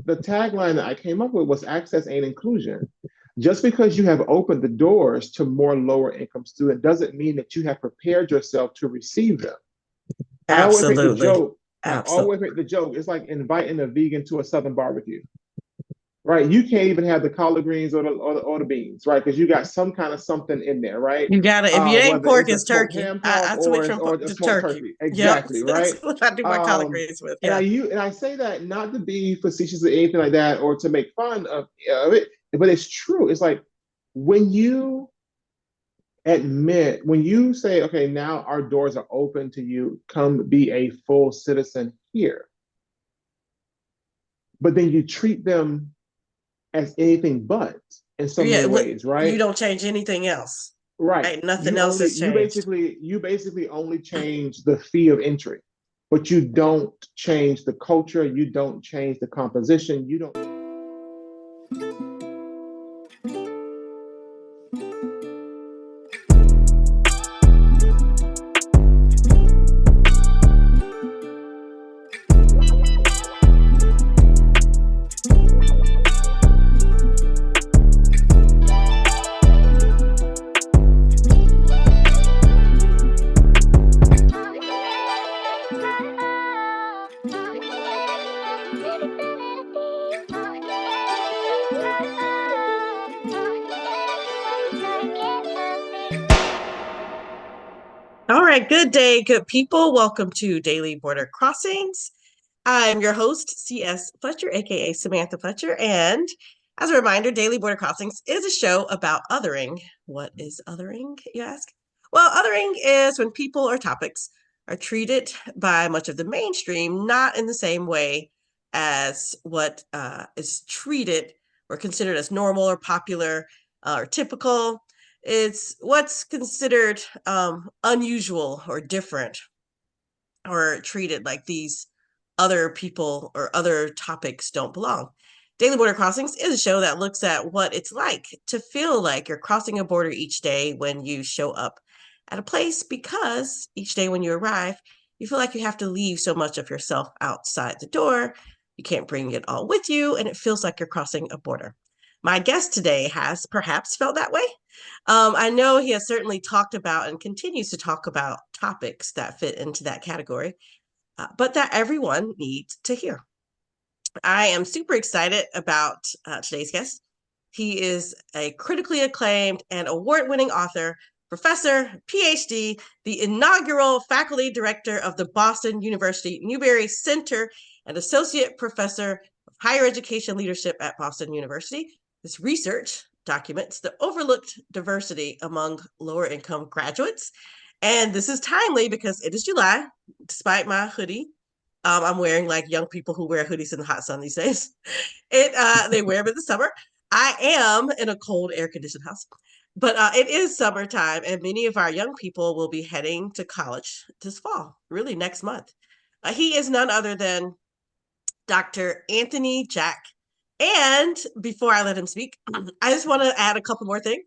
the tagline that I came up with was access and inclusion. Just because you have opened the doors to more lower income students doesn't mean that you have prepared yourself to receive them. I always make the Absolutely. joke. I Absolutely. always make the joke. It's like inviting a vegan to a Southern barbecue, right? You can't even have the collard greens or the beans, right? Because you got some kind of something in there, right? You gotta, if you ain't Whether pork, it's a it's smoked turkey. ham I, hock I switch from or pork a to smoked turkey. turkey. Yep. Exactly, That's right? what I do my collard Um, greens with. and Yeah. I say that not to be facetious or anything like that or to make fun of it, but it's true. It's like when you when you say, okay, now our doors are open to you, come be a full citizen here, but then you treat them as anything but in so many Yeah. ways, You right? don't change anything else. Right. Right. Nothing else has changed. You basically only change the fee of entry, but you don't change the culture, you don't change the composition, you don't. All right. Good day, good people. Welcome to Daily Border Crossings. I'm your host, C.S. Fletcher, aka Samantha Fletcher. And as a reminder, Daily Border Crossings is a show about othering. What is othering, you ask? Well, othering is when people or topics are treated by much of the mainstream not in the same way as what is treated or considered as normal or popular or typical. It's what's considered unusual or different or treated like these other people or other topics don't belong. Daily Border Crossings is a show that looks at what it's like to feel like you're crossing a border each day when you show up at a place, because each day when you arrive, you feel like you have to leave so much of yourself outside the door. You can't bring it all with you, and it feels like you're crossing a border. My guest today has perhaps felt that way. I know he has certainly talked about and continues to talk about topics that fit into that category, but that everyone needs to hear. I am super excited about today's guest. He is a critically acclaimed and award winning author, professor, PhD, the inaugural faculty director of the Boston University Newberry Center, and associate professor of higher education leadership at Boston University. His research documents the overlooked diversity among lower income graduates. And this is timely because it is July, despite my hoodie. I'm wearing like young people who wear hoodies in the hot sun these days. They wear them in the summer. I am in a cold air conditioned house, but it is summertime, and many of our young people will be heading to college this fall, really next month. He is none other than Dr. Anthony Jack. And before I let him speak, I just want to add a couple more things.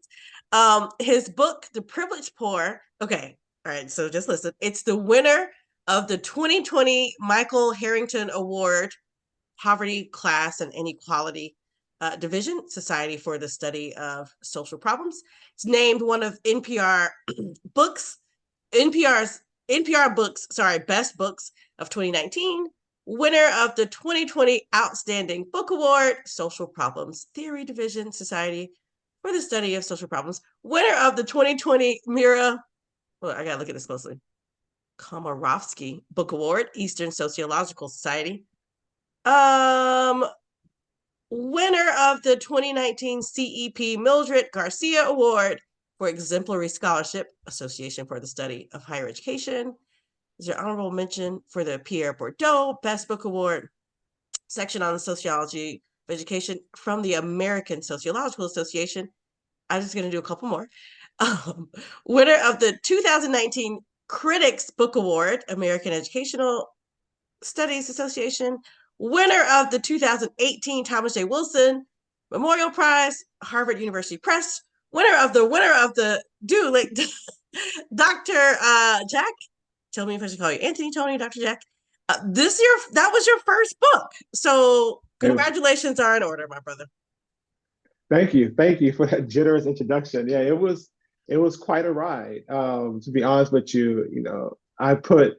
His book, The Privileged Poor. Okay, all right. So just listen. It's the winner of the 2020 Michael Harrington Award, Poverty, Class, and Inequality Division, Society for the Study of Social Problems. It's named one of books, NPR books, best books of 2019. Winner of the 2020 Outstanding Book Award, Social Problems Theory Division, Society for the Study of Social Problems. Winner of the 2020 Mira, well, I gotta look at this closely, Komarovsky Book Award, Eastern Sociological Society. Um, Winner of the 2019 CEP Mildred Garcia Award for Exemplary Scholarship, Association for the Study of Higher Education. Is your honorable mention for the Pierre Bourdieu Best Book Award, section on the sociology of education from the American Sociological Association. I'm just going to do a couple more. Winner of the 2019 Critics Book Award, American Educational Studies Association. Winner of the 2018 Thomas J. Wilson Memorial Prize, Harvard University Press. Winner of the Dr. Jack. Tell me if I should call you Anthony, Tony, Dr. Jack. That was your first book. So Congratulations are in order, my brother. Thank you. Thank you for that generous introduction. Yeah, it was quite a ride. To be honest with you, I put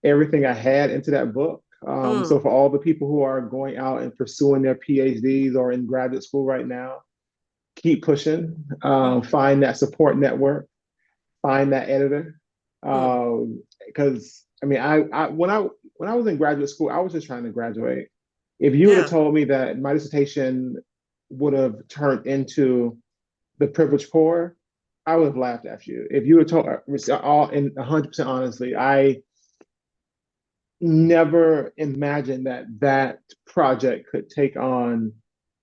everything I had into that book. So Mm, for all the people who are going out and pursuing their PhDs or in graduate school right now, keep pushing. mm, Find that support network. Find that editor. mm. Because I mean, when I was in graduate school, I was just trying to graduate. If you would have Yeah. told me that my dissertation would have turned into the privileged poor, I would have laughed at you. If you would have told all in 100% honestly, I never imagined that that project could take on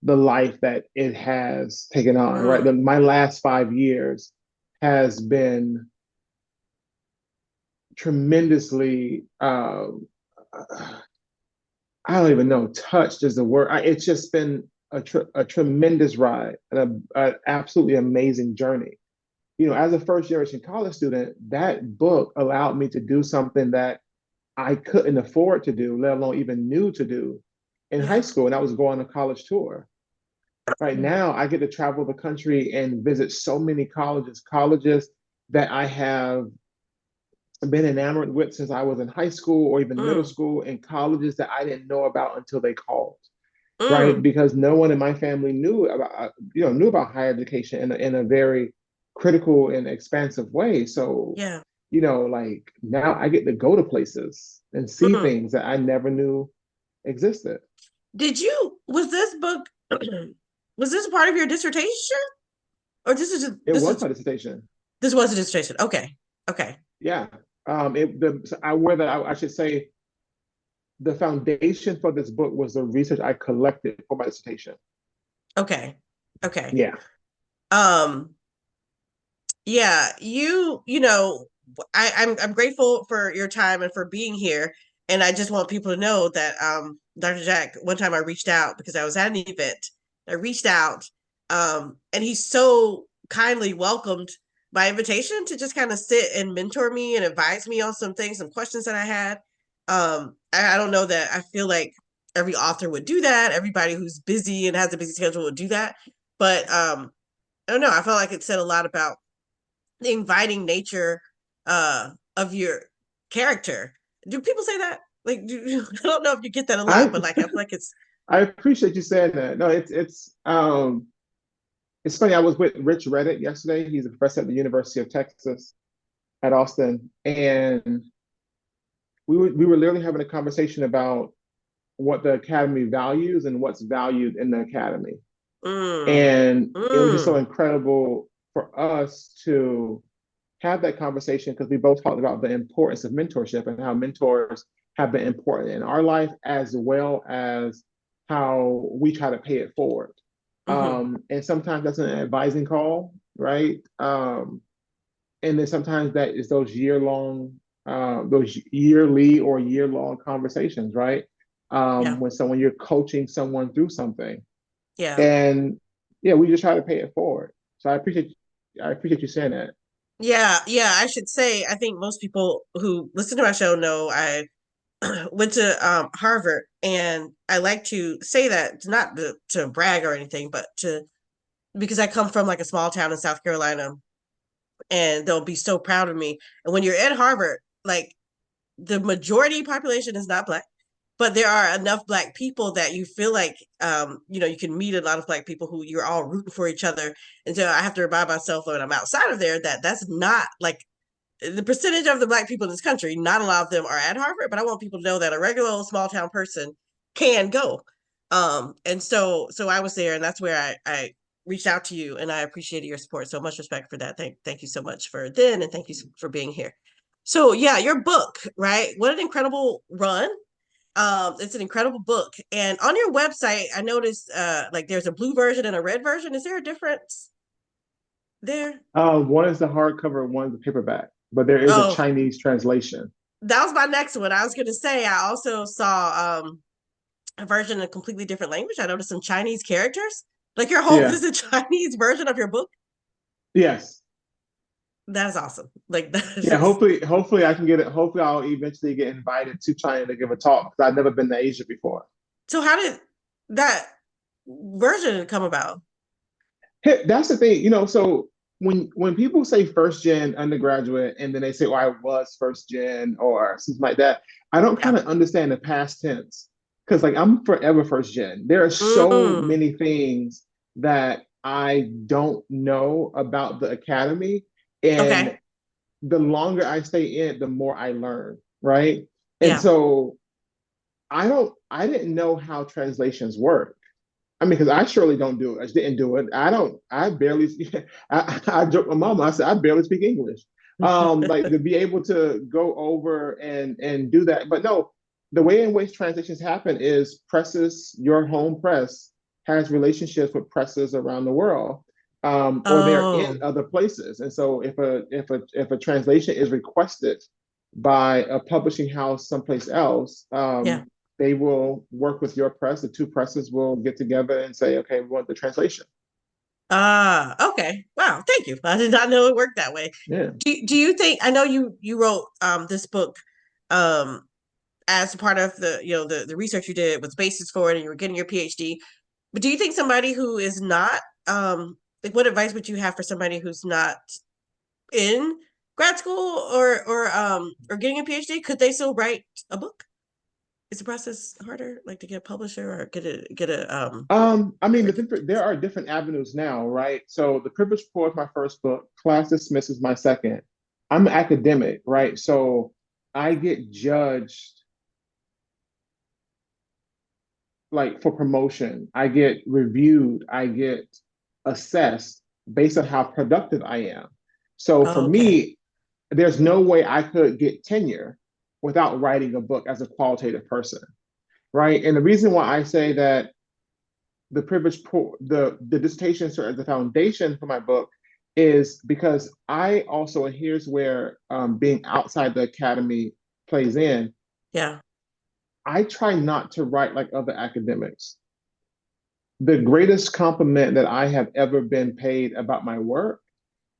the life that it has taken on, right? Mm, My last 5 years has been tremendously, I don't even know, touched is the word. It's just been a tremendous ride and an absolutely amazing journey. As a first generation college student, that book allowed me to do something that I couldn't afford to do, let alone even knew to do in high yeah. school. And I was going on a college tour. Right Mm, now, I get to travel the country and visit so many colleges that I have been enamored with since I was in high school or even middle mm, school, and colleges that I didn't know about until they called, right? mm. Because no one in my family knew about higher education in a very critical and expansive way. So, Yeah. like now I get to go to places and see Mm. things that I never knew existed. Was this book, was this part of your dissertation? Or It was my dissertation. this was a dissertation. Okay. Okay. Yeah. I should say the foundation for this book was the research I collected for my dissertation. Okay. Okay. Yeah. Um, yeah, I'm grateful for your time and for being here. And I just want people to know that Dr. Jack, one time I reached out because I was at an event. I reached out, and he so kindly welcomed my invitation to just kind of sit and mentor me and advise me on some things, some questions that I had. I don't know that I feel like every author would do that. Everybody who's busy and has a busy schedule would do that. But I don't know. I felt like it said a lot about the inviting nature of your character. Do people say that? Like, I don't know if you get that a lot, I but like, I feel like it's. I appreciate you saying that. No, it's funny. I was with Rich Redditt yesterday. He's a professor at the University of Texas at Austin, and we were literally having a conversation about what the academy values and what's valued in the academy. Mm, And it was just so mm, incredible for us to have that conversation because we both talked about the importance of mentorship and how mentors have been important in our life as well as how we try to pay it forward. mm-hmm. And sometimes that's an advising call, right? And then sometimes that is those yearly or year long conversations, right? Yeah, When you're coaching someone through something, yeah, and yeah, we just try to pay it forward. So I appreciate you saying that. yeah, yeah. I should say, I think most people who listen to my show know I went to Harvard, and I like to say that not to brag or anything, but to because I come from like a small town in South Carolina, and they'll be so proud of me. And when you're at Harvard, like the majority population is not black, but there are enough black people that you feel like you can meet a lot of black people who you're all rooting for each other. And so I have to remind myself when I'm outside of there that that's not like the percentage of the black people in this country. Not a lot of them are at Harvard, but I want people to know that a regular old small town person can go. And so I was there, and that's where I reached out to you, and I appreciated your support. So much respect for that. Thank you so much for then, and thank you for being here. So yeah, your book, right? What an incredible run. It's an incredible book. And on your website, I noticed like there's a blue version and a red version. Is there a difference there? One is the hardcover, one is the paperback, but there is a Oh, Chinese translation. that was my next one. I was gonna say I also saw a version in a completely different language. I noticed some Chinese characters. Like your whole Yeah. this is a Chinese version of your book. Yes. That's awesome. Like that Yeah. is Hopefully I can get it. Hopefully I'll eventually get invited to China to give a talk because I've never been to Asia before. so how did that version come about? That's the thing, you know. So when people say first gen undergraduate and then they say, "Oh, I was first gen" or something like that, I don't Yeah. kind of understand the past tense because like I'm forever first gen. There are so Mm, many things that I don't know about the academy, and okay. the longer I stay in, the more I learn, right? And Yeah. so I didn't know how translations work. I mean, because I surely don't do it. I just didn't do it. I barely, I joked with my mama, I said, I barely speak English. Like to be able to go over and do that. But no, the way in which translations happen is presses, your home press has relationships with presses around the world. Or they're in Oh, other places. And so if a translation is requested by a publishing house someplace else, yeah. they will work with your press. The two presses will get together and say, okay, we want the translation. Ah, okay. Wow, thank you. I did not know it worked that way. Yeah. Do you think I know you wrote this book um as part of the the research you did was basis for it and you were getting your PhD. But do you think somebody who is not like what advice would you have for somebody who's not in grad school or getting a PhD? Could they still write a book? Is the process harder, like to get a publisher or get a I mean, different? there are different avenues now, right? So, The Privileged Poor is my first book. Class Dismissed is my second. I'm an academic, right? So, I get judged like for promotion. I get reviewed. I get assessed based on how productive I am. So, for Oh, okay. me, there's no way I could get tenure without writing a book as a qualitative person, right? And the reason why I say that the privileged poor, the dissertation serves as the foundation for my book is because I also, and here's where being outside the academy plays in, Yeah. I try not to write like other academics. The greatest compliment that I have ever been paid about my work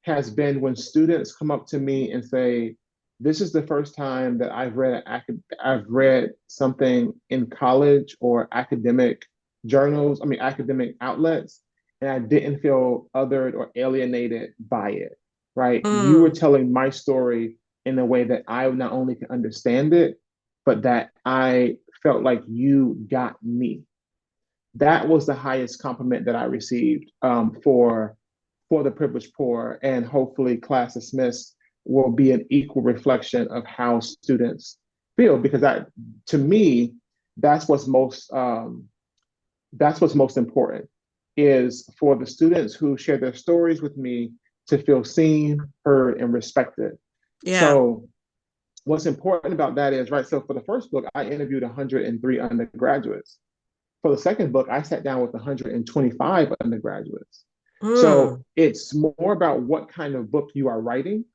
has been when students come up to me and say, "This is the first time that I've read something in college or academic journals, I mean academic outlets, and I didn't feel othered or alienated by it." Right? You were Mm, telling my story in a way that I not only can understand it, but that I felt like you got me. That was the highest compliment that I received for the privileged poor, and hopefully class dismissed will be an equal reflection of how students feel. Because that, to me, that's what's most that's what's most important is for the students who share their stories with me to feel seen, heard, and respected. yeah. So what's important about that is right. So for the first book, I interviewed 103 undergraduates. For the second book, I sat down with 125 undergraduates. So Mm, it's more about what kind of book you are writing,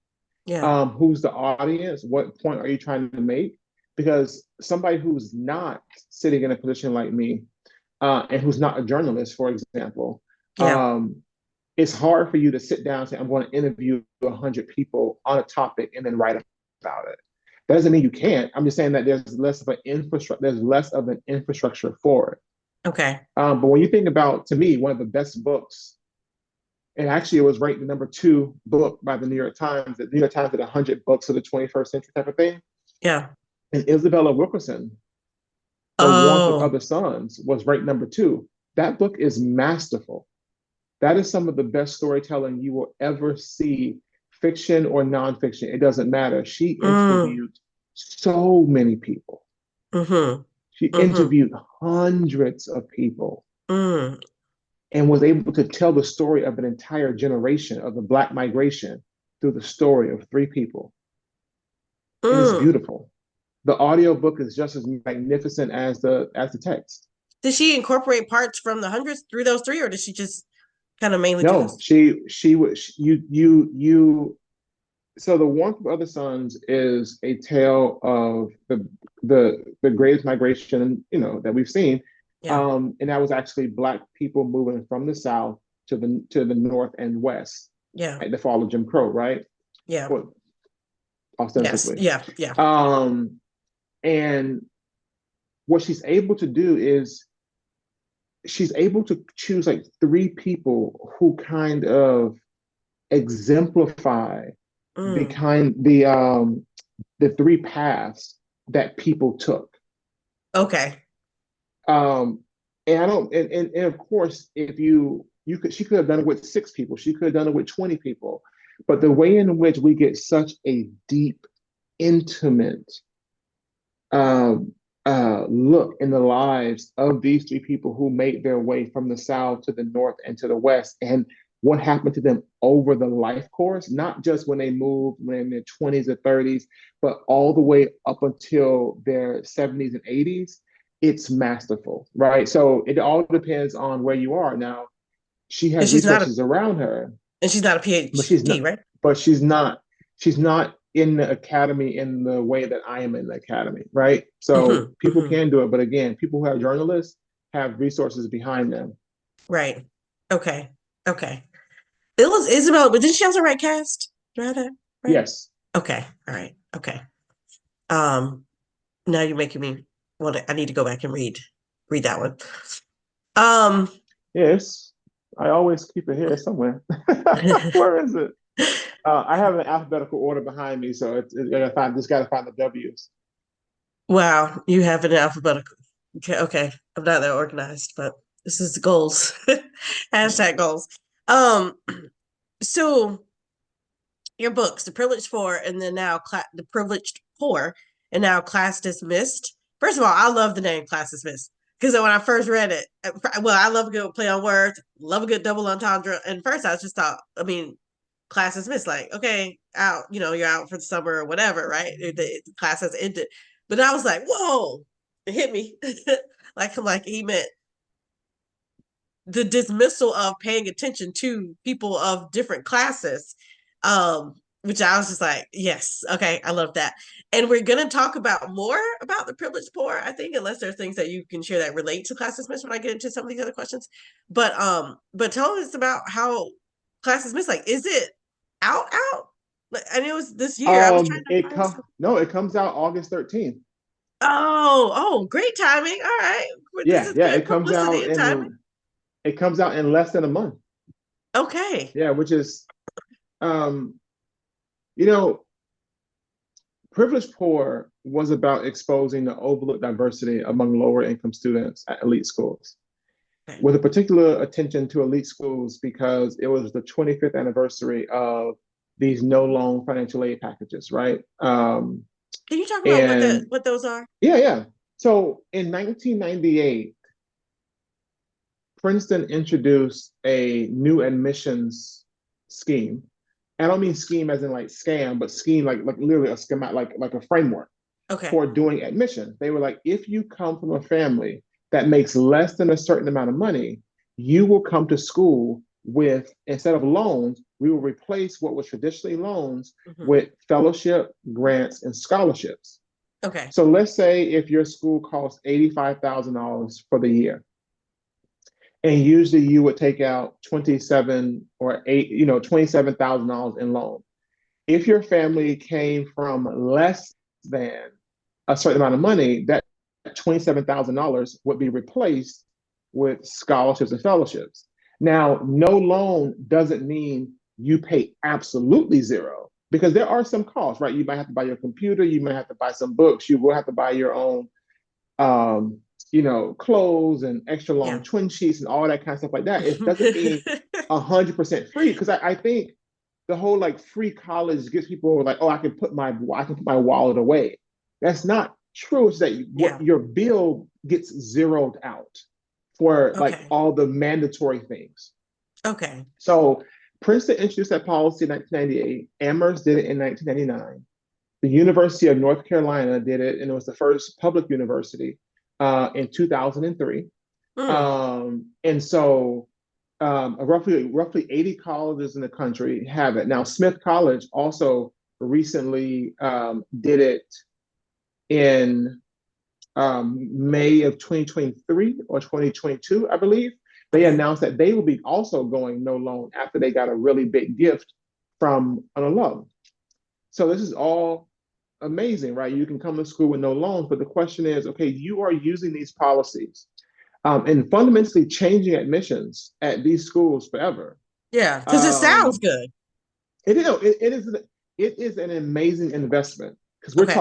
yeah. who's the audience, what point are you trying to make? Because somebody who's not sitting in a position like me, and who's not a journalist, for example, Yeah. it's hard for you to sit down and say, I'm going to interview 100 people on a topic and then write about it. That doesn't mean you can't. I'm just saying that there's less of an infrastructure for it. Okay. But when you think about, to me, one of the best books, and actually it was ranked the number two book by the New York Times. The New York Times did 100 books of the 21st century type of thing. Yeah. And Isabella Wilkerson, The Warmth of Oh. Other Suns, was ranked number two. That book is masterful. That is some of the best storytelling you will ever see, fiction or nonfiction. It doesn't matter. She Mm, interviewed so many people. mm-hmm. She Mm-hmm. interviewed hundreds of people Mm, and was able to tell the story of an entire generation of the Black migration through the story of three people. And it's mm. beautiful. The audiobook is just as magnificent as the text. Did she incorporate parts from the hundreds through those three, or did she just kind of mainly do No, this? she was you. So the Warmth of Other Suns is a tale of the greatest migration, that we've seen, Yeah. and that was actually Black people moving from the South to the North and West Yeah. at the fall of Jim Crow, right? Yeah. Well, Yes. ostensibly. Yeah. Yeah. Um, and what she's able to do is she's able to choose like three people who kind of exemplify the Mm. kind the three paths that people took. Okay. Um, and I don't and of course if you could she could have done it with six people, she could have done it with 20 people, but the way in which we get such a deep, intimate um look in the lives of these three people who made their way from the South to the North and to the West, and what happened to them over the life course, not just when they moved when in their 20s or 30s, but all the way up until their 70s and 80s. It's masterful, right? So it all depends on where you are. Now, she And has she's not a resources around her, and she's not a but she's PhD, not, right? she's not in the academy in the way that I am in the academy, right? So Hmm. people Hmm. can do it, but again, people who are journalists have resources behind them. Right. Okay. Okay. It was Isabel, but didn't she also write Cast? Do I have that right? Yes. Okay. All right. Okay. Um, Now you're making me want to, I need to go back and read that one. Um, Yes. I always keep it here somewhere. Where is it? I have an alphabetical order behind me, so just gotta find the W's. wow, you have an alphabetical. Okay, okay. I'm not that organized, but this is the goals. Hashtag goals. Um, so your books, The Privileged Poor, and then now The Privileged Poor, and now Class Dismissed. First of all, I love the name Class Dismissed because when I first read it, well, I love a good play on words, love a good double entendre. And first, I just thought, I mean, class dismissed, like, okay, out, you're out for the summer or whatever, right? The class has ended. But I was like, whoa, it hit me. like he meant the dismissal of paying attention to people of different classes. Which I was just like, yes, okay, I love that. And we're gonna talk about more about the privileged poor, I think, unless there's things that you can share that relate to class dismissed when I get into some of these other questions. But tell us about how class dismissed, like, is it out? And it was this year. I was trying to It find come some. no, it comes out August 13th. Oh, great timing. All right. This Yeah, is yeah, good publicity and timing. it comes out in less than a month. Okay. Yeah, which is um, you know, Privileged Poor was about exposing the overlooked diversity among lower income students at elite schools, Okay. with a particular attention to elite schools because it was the 25th anniversary of these no loan financial aid packages, right? Can you talk about And what those are? yeah, yeah. So in 1998, Princeton introduced a new admissions scheme. I don't mean scheme as in like scam, but scheme like literally a schema, like a framework Okay. for doing admission. They were like, if you come from a family that makes less than a certain amount of money, you will come to school with, instead of loans, we will replace what was traditionally loans Hmm. with fellowship, grants, and scholarships. Okay. So let's say if your school costs $85,000 for the year, and usually you would take out 27 or eight, $27,000 in loan. If your family came from less than a certain amount of money, that $27,000 would be replaced with scholarships and fellowships. Now, no loan doesn't mean you pay absolutely zero because there are some costs, right? You might have to buy your computer, you might have to buy some books, you will have to buy your own um, clothes and extra long Yeah. twin sheets and all that kind of stuff like that. It doesn't mean 100% free because I think the whole like free college gives people like, oh, I can put my wallet away. That's not true. It's that what Yeah. your bill gets zeroed out for like Okay. all the mandatory things. Okay. So Princeton introduced that policy in 1998. Amherst did it in 1999. The University of North Carolina did it, and it was the first public university in 2003. Mm. And so roughly 80 colleges in the country have it. Now, Smith College also recently did it in May of 2023 or 2022, I believe. They Okay. announced that they will be also going no loan after they got a really big gift from an alum. So this is all amazing, right? You can come to school with no loans, but the question is, okay, you are using these policies. and fundamentally changing admissions at these schools forever. Yeah, because it sounds Um, good. it is an amazing investment because Okay. we're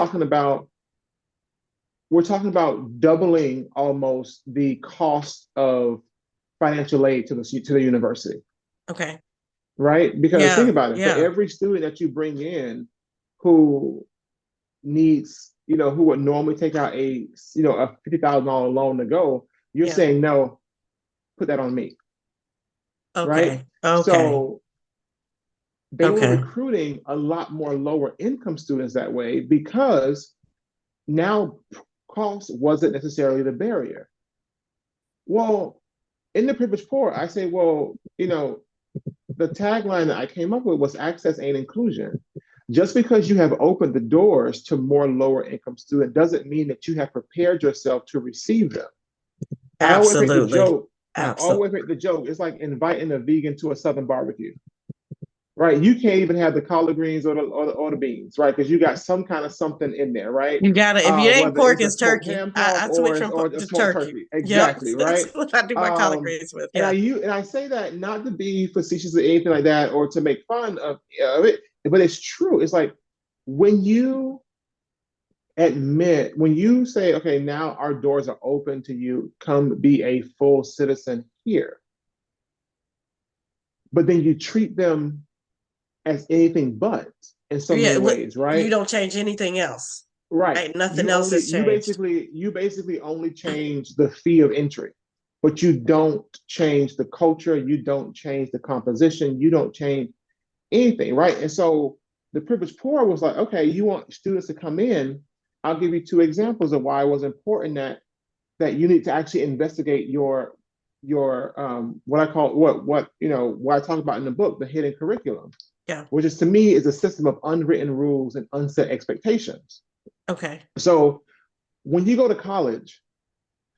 talking about doubling almost the cost of financial aid to the university, Okay. right? Because think Yeah. about it, for Yeah. every student that you bring in who needs, who would normally take out a $50,000 loan to go, you're Yeah. saying no, put that on me, right? Okay. Okay. So they were Okay. recruiting a lot more lower income students that way because now cost wasn't necessarily the barrier. Well, in the privileged poor, I say, well, the tagline that I came up with was access and inclusion. Just because you have opened the doors to more lower income students doesn't mean that you have prepared yourself to receive them. I always make the Absolutely. joke. I Absolutely. always make the joke. It's like inviting a vegan to a Southern barbecue, right? You can't even have the collard greens or the beans, right? Because you got some kind of something in there, right? You gotta, if it ain't Whether pork, it's a it's smoked turkey. ham I hock switch from or a to smoked turkey. turkey. Yep. Exactly, That's right? what I do my collard greens with. And Yeah. I say that not to be facetious or anything like that or to make fun of it, but it's true. It's like when you when you say, okay, now our doors are open to you, come be a full citizen here, but then you treat them as anything but in so many Yeah. ways, You right? don't change anything else. Right. Right. Nothing else has changed. You basically only change the fee of entry, but you don't change the culture, you don't change the composition, you don't change anything, right? And so the privileged poor was like, okay, you want students to come in. I'll give you two examples of why it was important that you need to actually investigate your what I call what I talk about in the book, the hidden curriculum, Yeah. which is to me is a system of unwritten rules and unset expectations. Okay. So when you go to college,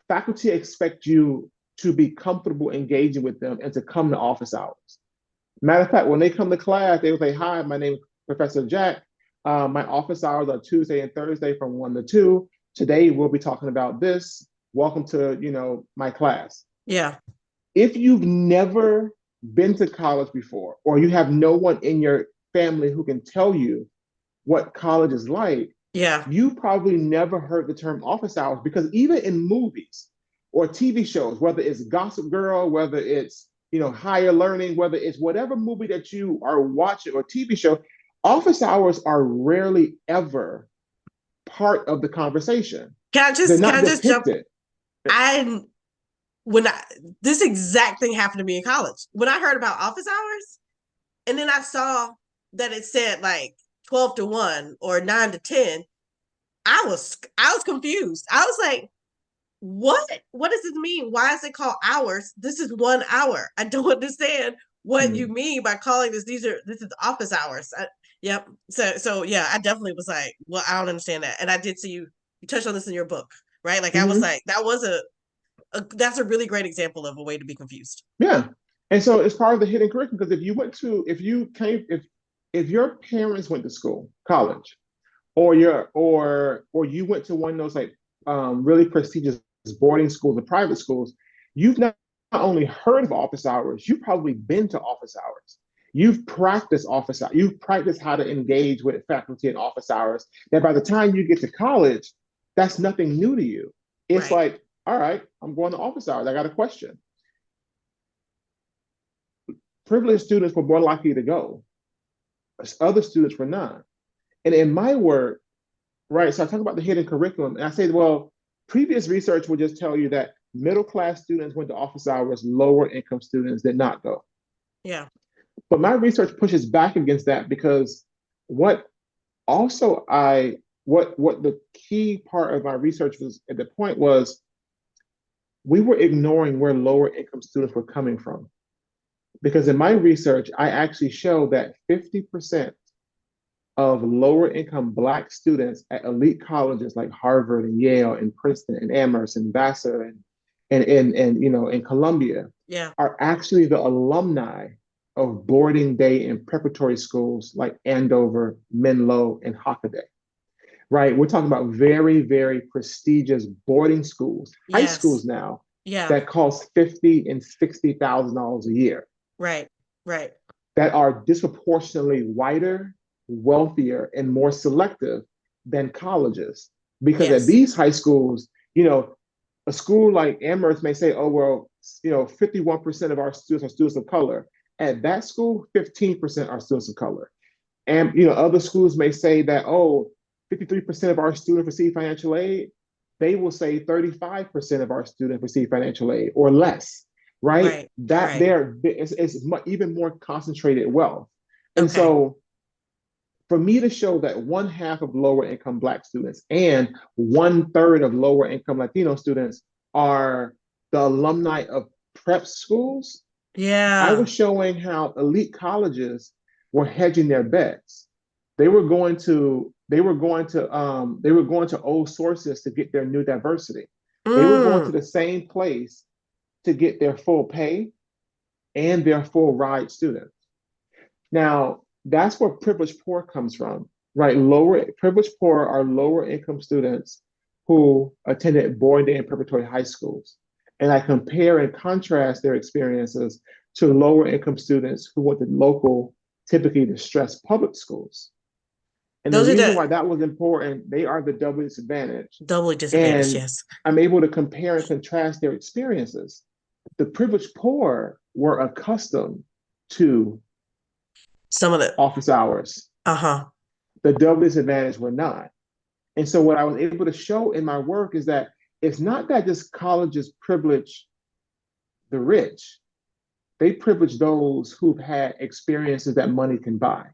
faculty expect you to be comfortable engaging with them and to come to office hours. Matter of fact, when they come to class, they will say, "Hi, my name is Professor Jack. My office hours are Tuesday and Thursday from 1 to 2. Today we'll be talking about this. Welcome to, my class." Yeah. If you've never been to college before, or you have no one in your family who can tell you what college is like, Yeah. you probably never heard the term office hours because even in movies or TV shows, whether it's Gossip Girl, whether it's higher learning, whether it's whatever movie that you are watching or TV show, office hours are rarely ever part of the conversation. They're Can not I just jump? depicted. I when I this exact thing happened to me in college. When I heard about office hours, and then I saw that it said like 12 to 1 or 9 to 10, I was confused. I was like, what does this mean? Why is it called hours? This is 1 hour. I don't understand what you mean by calling this is office hours. Yep. So yeah, I definitely was like, well, I don't understand that. And I did see you touched on this in your book, right? Like I was Mm-hmm. like, that's a really great example of a way to be confused. Yeah. And so it's part of the hidden curriculum because if your parents went to school, college, or you went to one of those like really prestigious boarding schools or private schools, you've not only heard of office hours, you've probably been to office hours. You've practiced office hours. You've practiced how to engage with faculty in office hours. That by the time you get to college, that's nothing new to you. It's Right. like, all right, I'm going to office hours. I got a question. Privileged students were more likely to go. Other students were not. And in my work, right, so I talk about the hidden curriculum, and I say, well, previous research will just tell you that middle class students went to office hours, lower income students did not go. Yeah. But my research pushes back against that because what also I what the key part of my research was at the point was we were ignoring where lower income students were coming from. Because in my research, I actually show that 50% of lower income Black students at elite colleges like Harvard and Yale and Princeton and Amherst and Vassar and in Columbia Yeah. are actually the alumni of boarding day and preparatory schools like Andover, Menlo, and Hockaday. Right? We're talking about very, very prestigious boarding schools, high Yes. schools now Yeah. that cost $50,000 and $60,000 a year Right. Right. that are disproportionately whiter, wealthier, and more selective than colleges. Because at Yes. these high schools, a school like Amherst may say, oh, well, 51% of our students are students of color. At that school, 15% are students of color. And other schools may say that, oh, 53% of our students receive financial aid. They will say 35% of our students receive financial aid or less, right? Right. That Right. there is even more concentrated wealth. And Okay. so for me to show that one half of lower income Black students and one third of lower income Latino students are the alumni of prep schools, I Yeah. was showing how elite colleges were hedging their bets. They were going to old sources to get their new diversity. They were going to Mm. the same place to get their full pay and their full ride students. Now, that's where privileged poor comes from, right? Lower privileged poor are lower income students who attended boarding day and preparatory high schools. And I compare and contrast their experiences to lower income students who went to local, typically distressed public schools. And the Those are reason the why that was important, they are the double disadvantage. doubly disadvantaged. And Yes. I'm able to compare and contrast their experiences. The privileged poor were accustomed to Some of the, office hours. uh-huh. The double disadvantage were not. And so what I was able to show in my work is that it's not that just colleges privilege the rich. They privilege those who've had experiences that money can buy.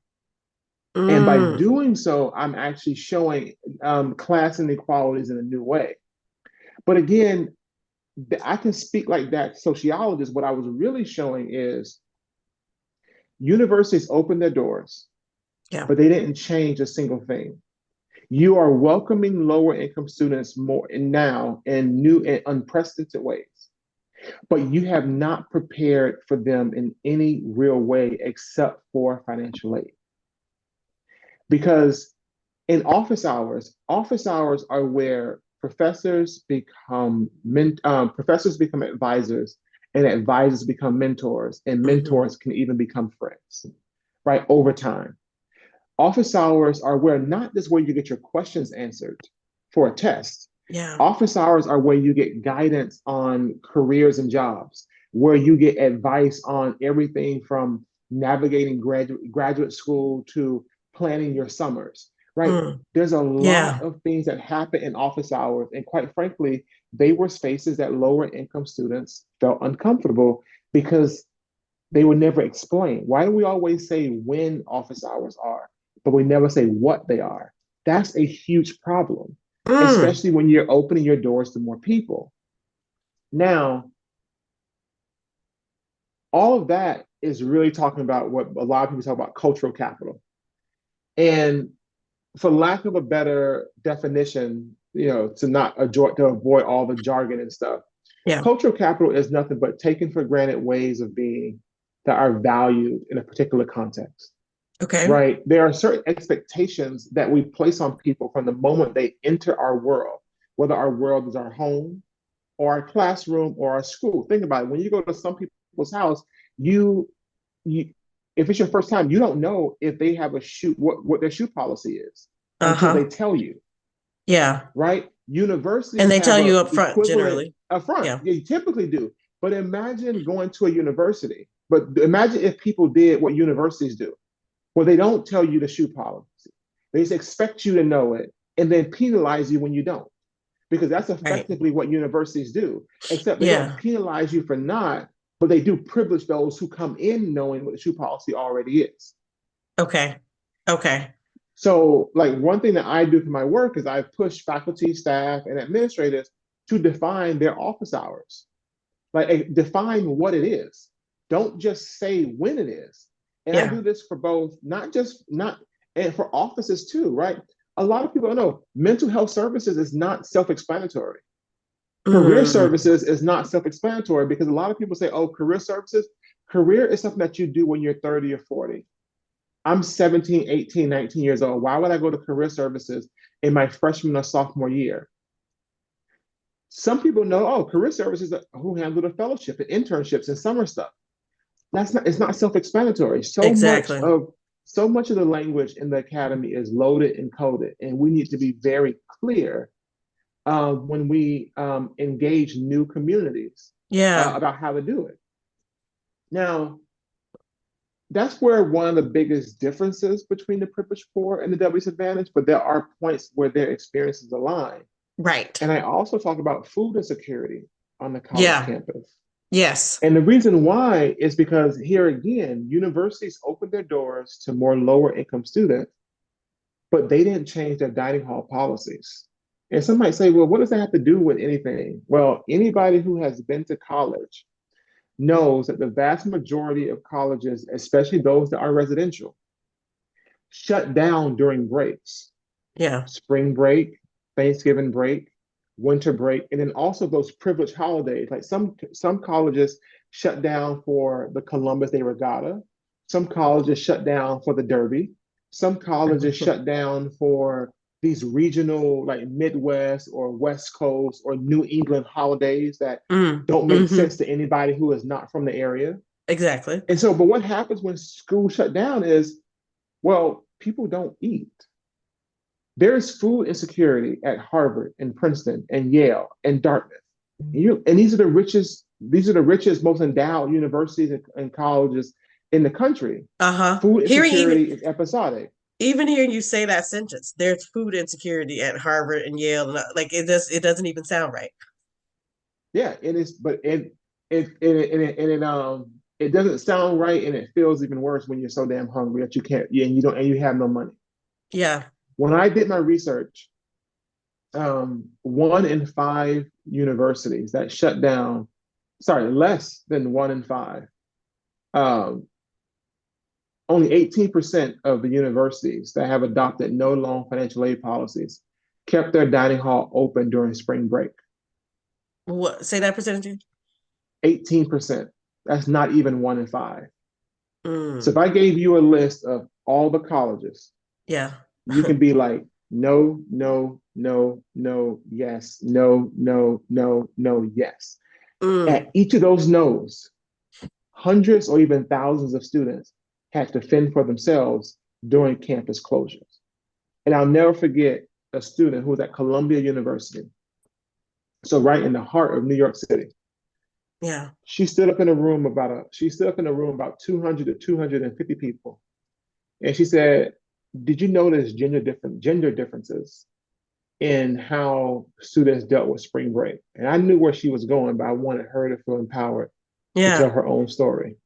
And by Mm. doing so, I'm actually showing class inequalities in a new way. But again, I can speak like that sociologist. What I was really showing is universities opened their doors, Yeah. but they didn't change a single thing. You are welcoming lower income students more now in new and unprecedented ways, but you have not prepared for them in any real way except for financial aid. Because in office hours are where professors become advisors, and advisors become mentors, and Mm-hmm. mentors can even become friends, right? Over time. Office hours are where not just where you get your questions answered for a test. Yeah. Office hours are where you get guidance on careers and jobs, where you get advice on everything from navigating graduate school to planning your summers, right? Mm. There's a lot Yeah. of things that happen in office hours. And quite frankly, they were spaces that lower income students felt uncomfortable because they would never explain. Why do we always say when office hours are, but we never say what they are? That's a huge problem, Mm. especially when you're opening your doors to more people. Now, all of that is really talking about what a lot of people talk about cultural capital. And for lack of a better definition, to avoid all the jargon and stuff, Yeah. cultural capital is nothing but taken for granted ways of being that are valued in a particular context. Okay. Right? There are certain expectations that we place on people from the moment they enter our world, whether our world is our home or our classroom or our school. Think about it. When you go to some people's house, you, you if it's your first time, you don't know if they have a shoe, what their shoe policy is until they Uh-huh. tell you, Yeah. right? And Universities they have tell a you up front equivalent generally. up front. Yeah. They typically do. But imagine going to a university. But imagine if people did what universities do. Well, they don't tell you the shoe policy. They just expect you to know it and then penalize you when you don't, because that's Right. effectively what universities do, except they don't Yeah. penalize you for not, but they do privilege those who come in knowing what the shoe policy already is. Okay. Okay. So, like, one thing that I do for my work is I push faculty, staff, and administrators to define their office hours. Like, define what it is. Don't just say when it is. And I Yeah. do this for both, not and for offices too, right? A lot of people don't know mental health services is not self-explanatory. Career Mm. services is not self-explanatory because a lot of people say, oh, career services. Career is something that you do when you're 30 or 40. I'm 17, 18, 19 years old. Why would I go to career services in my freshman or sophomore year? Some people know, oh, career services who handle the fellowship and internships and summer stuff. That's not, it's not self-explanatory. Exactly. So much of the language in the academy is loaded and coded, and we need to be very clear when we engage new communities Yeah. about how to do it. Now, that's where one of the biggest differences between the privileged poor and the disadvantaged, but there are points where their experiences align. Right. And I also talk about food insecurity on the college Yeah. campus. Yes. And the reason why is because here again, universities opened their doors to more lower income students, but they didn't change their dining hall policies. And some might say, well, what does that have to do with anything? Well, anybody who has been to college knows that the vast majority of colleges, especially those that are residential, shut down during breaks. Yeah. Spring break, Thanksgiving break, winter break, and then also those privileged holidays. Like some colleges shut down for the Columbus Day Regatta. Some colleges shut down for the Derby. Some colleges shut down for these regional, like Midwest or West Coast or New England holidays that don't make Mm-hmm. sense to anybody who is not from the area. Exactly. And so, but what happens when schools shut down is, well, people don't eat. There is food insecurity at Harvard and Princeton and Yale and Dartmouth. And these are the richest, most endowed universities and colleges in the country. Uh-huh. Food Hearing insecurity is episodic. even hearing you say that sentence, there's food insecurity at Harvard and Yale, and like it doesn't even sound right. Yeah, it is, but it doesn't sound right, and it feels even worse when you're so damn hungry that you can't, and you don't, and you have no money. Yeah. When I did my research, 1 in 5 universities that shut down, sorry, less than 1 in 5, um, only 18% of the universities that have adopted no loan financial aid policies kept their dining hall open during spring break. What, say that percentage? 18%. That's not even 1 in 5. So if Mm. I gave you a list of all the colleges, Yeah. you can be like, no, no, no, no, yes, no, no, no, no, yes. At Mm. each of those no's, hundreds or even thousands of students had to fend for themselves during campus closures. And I'll never forget a student who was at Columbia University, so right in the heart of New York City. Yeah. She stood up in a room about 200 to 250 people. And she said, did you notice gender differences in how students dealt with spring break? And I knew where she was going, but I wanted her to feel empowered to tell Yeah. her own story.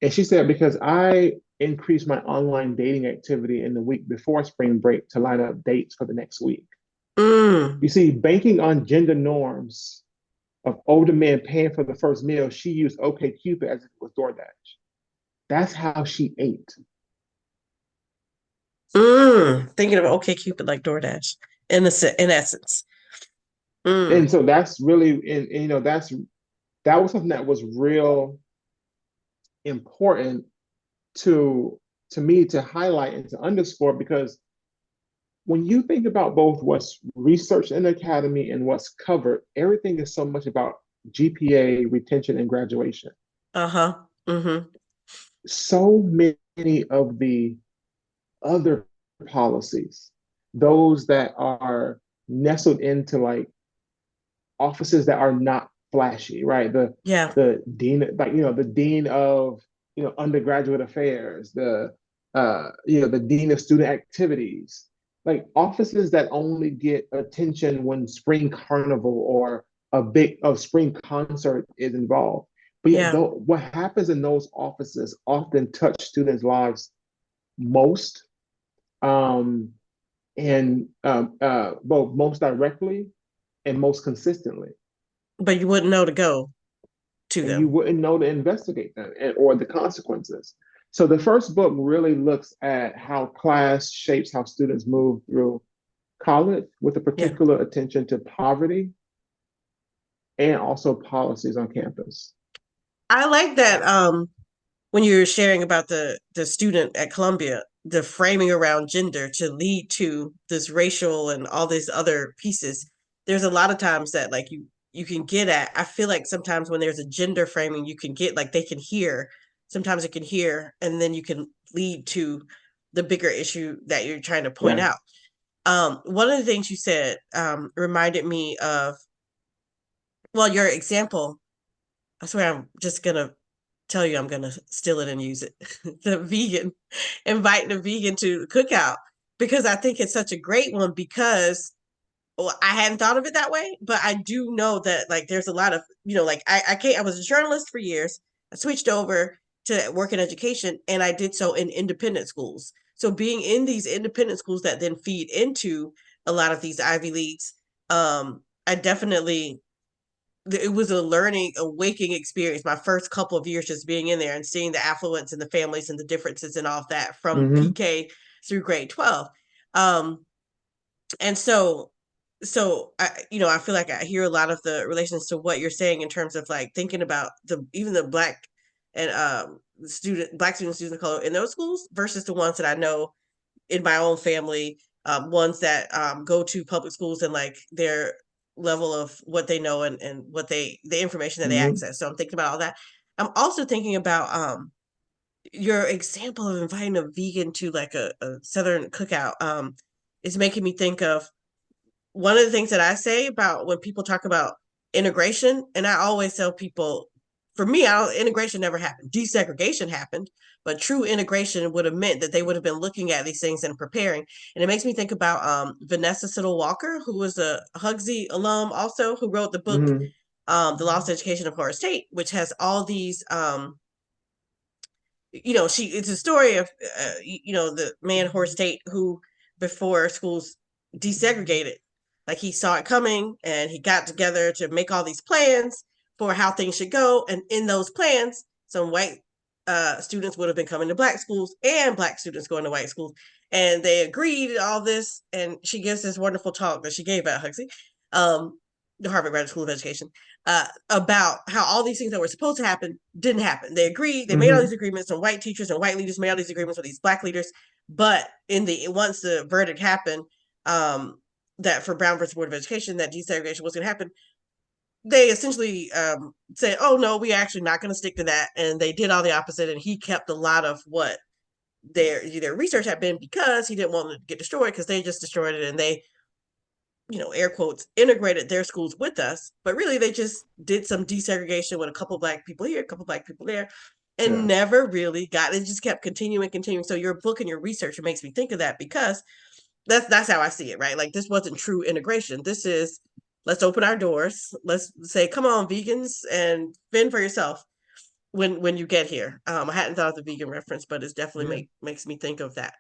And she said, because I increased my online dating activity in the week before spring break to line up dates for the next week. Mm. You see, banking on gender norms of older men paying for the first meal, she used OkCupid as if it was DoorDash. That's how she ate. Mm. Thinking of OkCupid like DoorDash in essence. And Mm. so that's really, and that was something that was real important to to me to highlight and to underscore, because when you think about both what's researched in the academy and what's covered, everything is so much about GPA, retention, and graduation. Uh-huh. Mm-hmm. So many of the other policies, those that are nestled into like offices that are not flashy, right? Yeah. The dean, like the dean of undergraduate affairs, the dean of student activities, like offices that only get attention when spring carnival or a big spring concert is involved. But yet, Yeah. though, what happens in those offices often touch students' lives most, um, and both most directly and most consistently. But you wouldn't know to go to And you them. wouldn't know to investigate them or the consequences. So the first book really looks at how class shapes how students move through college, with a Yeah. particular attention to poverty and also policies on campus. I like that when you're sharing about the student at Columbia, the framing around gender to lead to this racial and all these other pieces there's a lot of times that like you can get at. I feel like sometimes when there's a gender framing, you can get like they can hear. Sometimes it can hear, and then you can lead to the bigger issue that you're trying to point Yeah. out. One of the things you said reminded me of, well, your example. I swear I'm just gonna tell you I'm gonna steal it and use it. The vegan, inviting a vegan to the cookout, because I think it's such a great one because well, I hadn't thought of it that way, but I do know that like there's a lot of, like I can't, I was a journalist for years. I switched over to work in education and I did so in independent schools. So being in these independent schools that then feed into a lot of these Ivy Leagues, I definitely, it was a learning, a waking experience. My first couple of years just being in there and seeing the affluence and the families and the differences and all of that from Mm-hmm. PK through grade 12. Um, and so I feel like I hear a lot of the relations to what you're saying in terms of like thinking about even the black and black students of color in those schools versus the ones that I know in my own family, ones that go to public schools and like their level of what they know and what the information that they Mm-hmm. access. So I'm thinking about all that. I'm also thinking about your example of inviting a vegan to like a southern cookout is making me think of one of the things that I say about when people talk about integration, and I always tell people, for me, integration never happened. Desegregation happened, but true integration would have meant that they would have been looking at these things and preparing. And it makes me think about Vanessa Siddle Walker, who was a Hugsy alum, also who wrote the book Mm-hmm. "The Lost Education of Horace Tate," which has all these it's a story of the man Horace Tate who before schools desegregated, like he saw it coming and he got together to make all these plans for how things should go, and in those plans some white students would have been coming to black schools and black students going to white schools, and they agreed to all this. And she gives this wonderful talk that she gave at Huxley, the Harvard Graduate School of Education, about how all these things that were supposed to happen didn't happen. They agreed, they made all Mm-hmm. these agreements, and white teachers and white leaders made all these agreements with these black leaders. But once the verdict happened, that for Brown versus Board of Education, that desegregation was going to happen, they essentially said, "Oh no, we're actually not going to stick to that," and they did all the opposite. And he kept a lot of what their research had been because he didn't want it to get destroyed because they just destroyed it, and they air quotes, integrated their schools with us, but really they just did some desegregation with a couple black people here, a couple black people there, and Yeah. never really got it. Just kept continuing. So your book and your research, it makes me think of that because that's how I see it, right? Like this wasn't true integration. This is, let's open our doors. Let's say, come on, vegans, and fend for yourself when you get here. I hadn't thought of the vegan reference, but it's definitely Yeah. makes me think of that.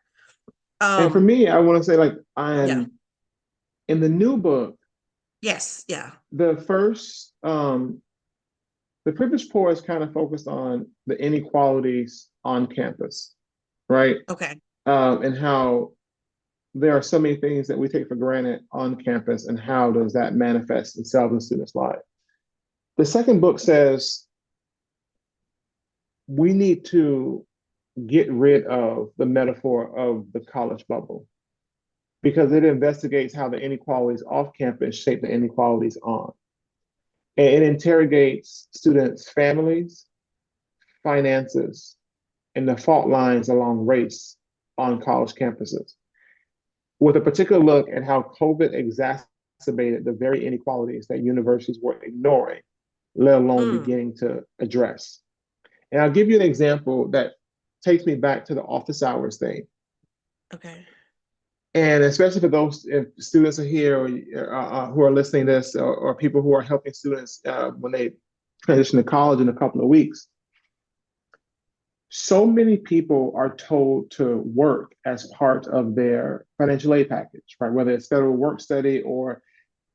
And for Um, me, I want to say, like, yeah, I'm in the new book, yes, yeah, the first, the privilege poor is kind of focused on the inequalities on campus, right? okay, And how there are so many things that we take for granted on campus, and how does that manifest itself in students' lives. The second book says we need to get rid of the metaphor of the college bubble because it investigates how the inequalities off campus shape the inequalities on. And it interrogates students' families, finances, and the fault lines along race on college campuses, with a particular look at how COVID exacerbated the very inequalities that universities were ignoring, let alone mm, beginning to address. And I'll give you an example that takes me back to the office hours thing. okay, And especially for those if students are here who are listening to this, or people who are helping students when they transition to college in a couple of weeks, so many people are told to work as part of their financial aid package, right? Whether it's federal work study, or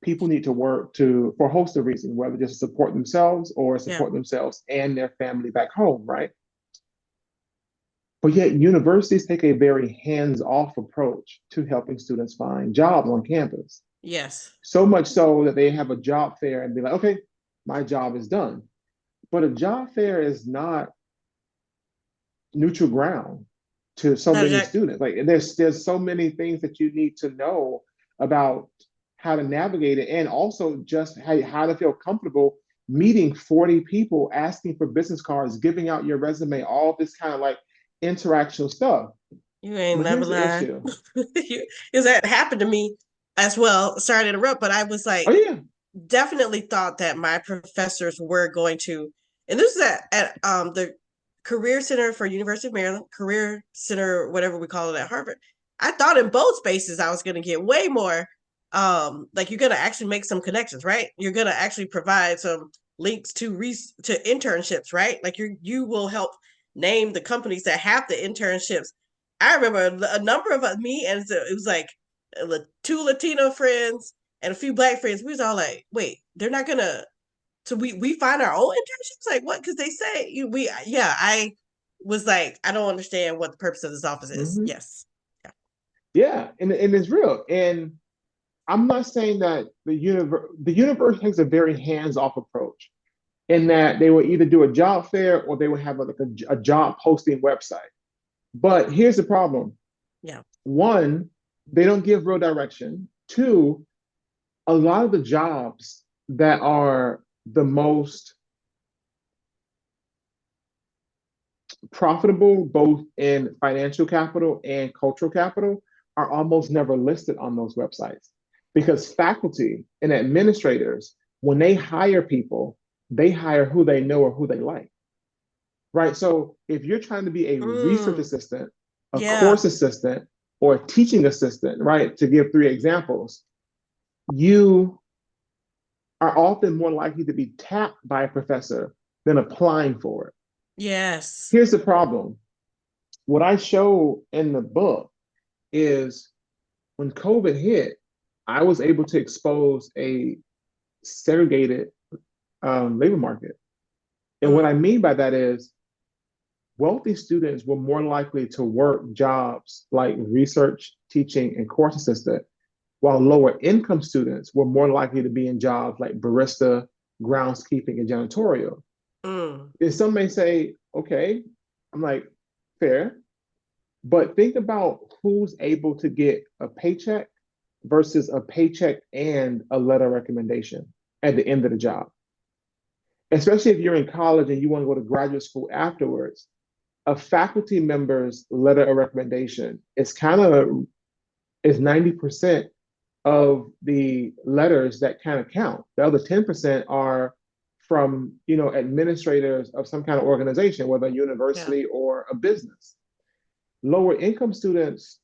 people need to work for a host of reasons, whether just to support themselves or yeah. support themselves and their family back home, right? But yet universities take a very hands-off approach to helping students find jobs on campus. Yes. So much so that they have a job fair and be like, okay, my job is done. But a job fair is not neutral ground to so That is many that. students. Like there's so many things that you need to know about how to navigate it, and also just how to feel comfortable meeting 40 people, asking for business cards, giving out your resume, all this kind of like interactional stuff. You ain't But never here's the lied. issue. Because that happened to me as well. Sorry to interrupt, but I was like, Oh yeah. definitely thought that my professors were going to, and this is at the Career Center for University of Maryland, Career Center, whatever we call it at Harvard. I thought in both spaces I was going to get way more. Like you're going to actually make some connections, right? You're going to actually provide some links to to internships, right? Like you will help name the companies that have the internships. I remember a number of me, and it was like two Latino friends and a few Black friends. We was all like, "Wait, they're not gonna." So we find our own internships. Like what? Because they say we. Yeah, I was like, I don't understand what the purpose of this office is. Mm-hmm. Yes. Yeah. Yeah, and it's real. And I'm not saying that the universe takes a very hands-off approach in that they will either do a job fair or they will have a job posting website. But here's the problem. Yeah. One, they don't give real direction. Two, a lot of the jobs that are the most profitable, both in financial capital and cultural capital, are almost never listed on those websites because faculty and administrators, when they hire people, they hire who they know or who they like, right? So if you're trying to be a research assistant, a Yeah. course assistant, or a teaching assistant, right, to give three examples, you are often more likely to be tapped by a professor than applying for it. Yes. Here's the problem. What I show in the book is when COVID hit, I was able to expose a segregated labor market. And what I mean by that is wealthy students were more likely to work jobs like research, teaching, and course assistant, while lower income students were more likely to be in jobs like barista, groundskeeping, and janitorial. And some may say, okay, I'm like, fair. But think about who's able to get a paycheck versus a paycheck and a letter of recommendation at the end of the job. Especially if you're in college and you want to go to graduate school afterwards, a faculty member's letter of recommendation is 90% of the letters that kind of count. The other 10% are from, administrators of some kind of organization, whether a university or a business. Lower income students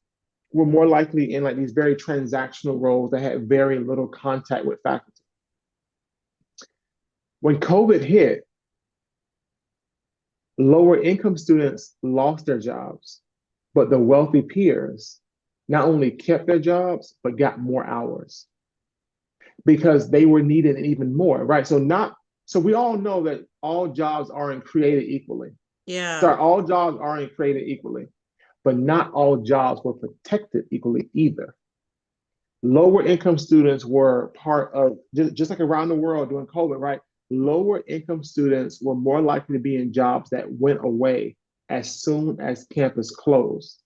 were more likely in like these very transactional roles that had very little contact with faculty. When COVID hit, lower income students lost their jobs, but the wealthy peers not only kept their jobs, but got more hours because they were needed even more, right? So we all know that all jobs aren't created equally. Yeah. Sorry, all jobs aren't created equally, but not all jobs were protected equally either. Lower income students were part of, just like around the world during COVID, right? Lower income students were more likely to be in jobs that went away as soon as campus closed.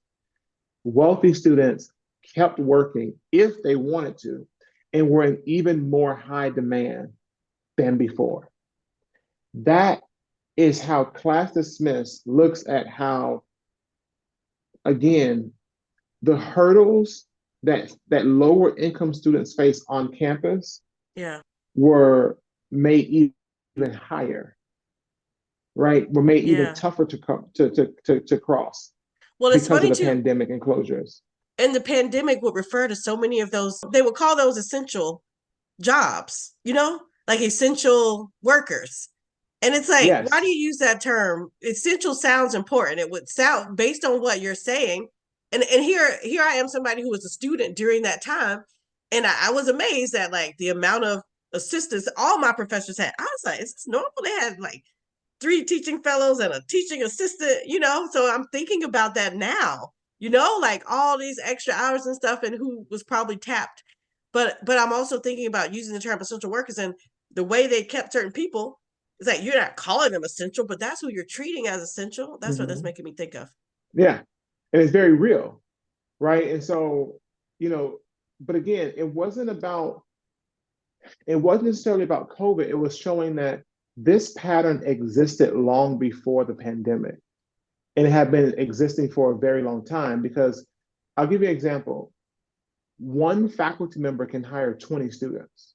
Wealthy students kept working if they wanted to and were in even more high demand than before. That is how class dismissed looks at how, again, the hurdles that lower income students face on campus were made even higher, right? Were made even tougher to cross Well, it's because of funny the too. pandemic and closures. And the pandemic would refer to so many of those, they would call those essential jobs, like essential workers. And it's like, why do you use that term? Essential sounds important. It would sound based on what you're saying. And here I am, somebody who was a student during that time. And I was amazed at like the amount of assistants all my professors had. I was like, is this normal? They had like 3 teaching fellows and a teaching assistant, So I'm thinking about that now, like all these extra hours and stuff and who was probably tapped. But I'm also thinking about using the term essential workers and the way they kept certain people. It's like you're not calling them essential, but that's who you're treating as essential. That's what that's making me think of. Yeah. And it's very real, right? And so, you know, but again, it wasn't necessarily about COVID. It was showing that this pattern existed long before the pandemic, and it had been existing for a very long time. Because I'll give you an example. One faculty member can hire 20 students.